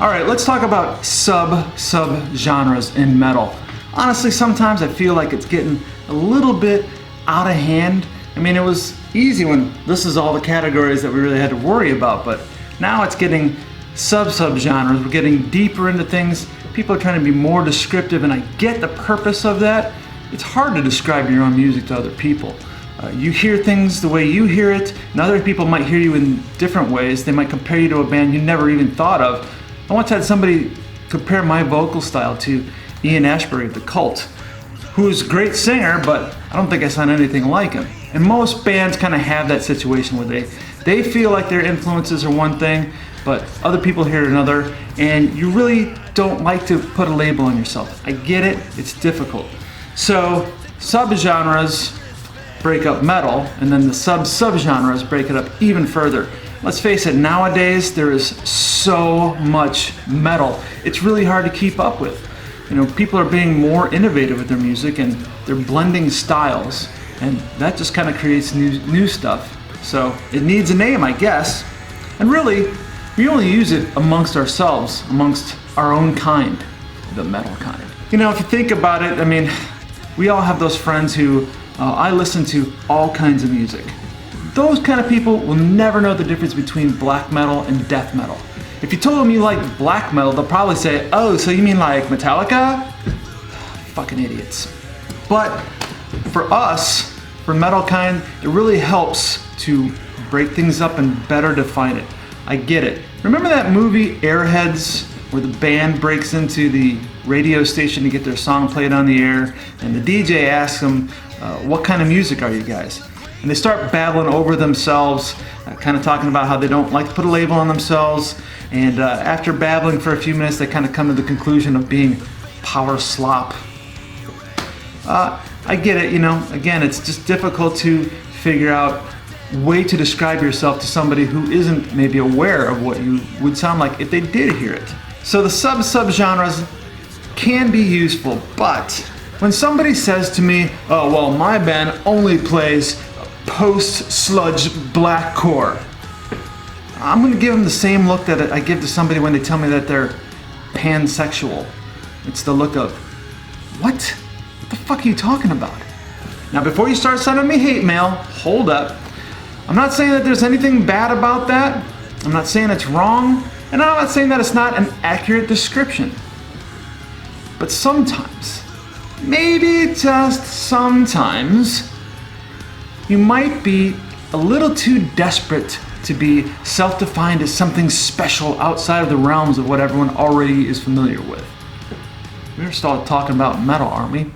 All right, let's talk about sub-genres in metal. Honestly, sometimes I feel like it's getting a little bit out of hand. I mean, it was easy when this is all the categories that we really had to worry about, but now it's getting sub-genres. We're getting deeper into things. People are trying to be more descriptive, and I get the purpose of that. It's hard to describe your own music to other people. You hear things the way you hear it, and other people might hear you in different ways. They might compare you to a band you never even thought of. I once had somebody compare my vocal style to Ian Ashbury of The Cult, who is a great singer, but I don't think I sound anything like him. And most bands kind of have that situation where they feel like their influences are one thing, but other people hear another, and you really don't like to put a label on yourself. I get it, it's difficult. So subgenres break up metal, and then the subgenres break it up even further. Let's face it, nowadays there is so much metal. It's really hard to keep up with. You know, people are being more innovative with their music, and they're blending styles, and that just kind of creates new stuff. So it needs a name, I guess. And really, we only use it amongst ourselves, amongst our own kind, the metal kind. You know, if you think about it, I mean, we all have those friends who I listen to all kinds of music. Those kind of people will never know the difference between black metal and death metal. If you told them you like black metal, they'll probably say, oh, so you mean like Metallica? Fucking idiots. But for us, for metal kind, it really helps to break things up and better define it. I get it. Remember that movie Airheads, where the band breaks into the radio station to get their song played on the air, and the DJ asks them, what kind of music are you guys? And they start babbling over themselves, kind of talking about how they don't like to put a label on themselves, and after babbling for a few minutes, they kind of come to the conclusion of being power slop. I get it, you know, again, it's just difficult to figure out a way to describe yourself to somebody who isn't maybe aware of what you would sound like if they did hear it. So the subgenres can be useful, but when somebody says to me, oh, well, my band only plays post-sludge blackcore, I'm gonna give them the same look that I give to somebody when they tell me that they're pansexual. It's the look of, what? What the fuck are you talking about? Now, before you start sending me hate mail, hold up. I'm not saying that there's anything bad about that. I'm not saying it's wrong, and I'm not saying that it's not an accurate description. But sometimes, maybe just sometimes, you might be a little too desperate to be self-defined as something special outside of the realms of what everyone already is familiar with. We're still talking about metal, aren't we?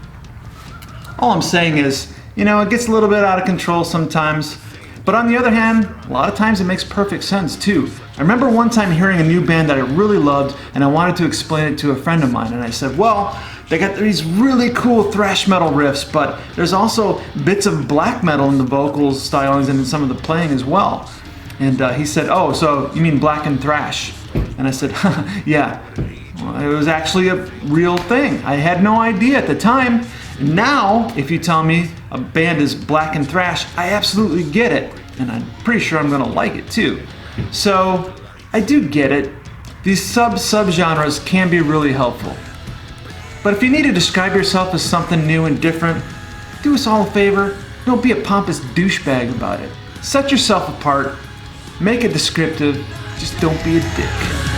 All I'm saying is, you know, it gets a little bit out of control sometimes, but on the other hand, a lot of times it makes perfect sense too. I remember one time hearing a new band that I really loved, and I wanted to explain it to a friend of mine, and I said, well, they got these really cool thrash metal riffs, but there's also bits of black metal in the vocals, stylings, and in some of the playing as well. And he said, oh, so you mean black and thrash? And I said, yeah, well, it was actually a real thing. I had no idea at the time. Now, if you tell me a band is black and thrash, I absolutely get it. And I'm pretty sure I'm gonna like it too. So, I do get it. These subgenres can be really helpful. But if you need to describe yourself as something new and different, do us all a favor, don't be a pompous douchebag about it. Set yourself apart, make it descriptive, just don't be a dick.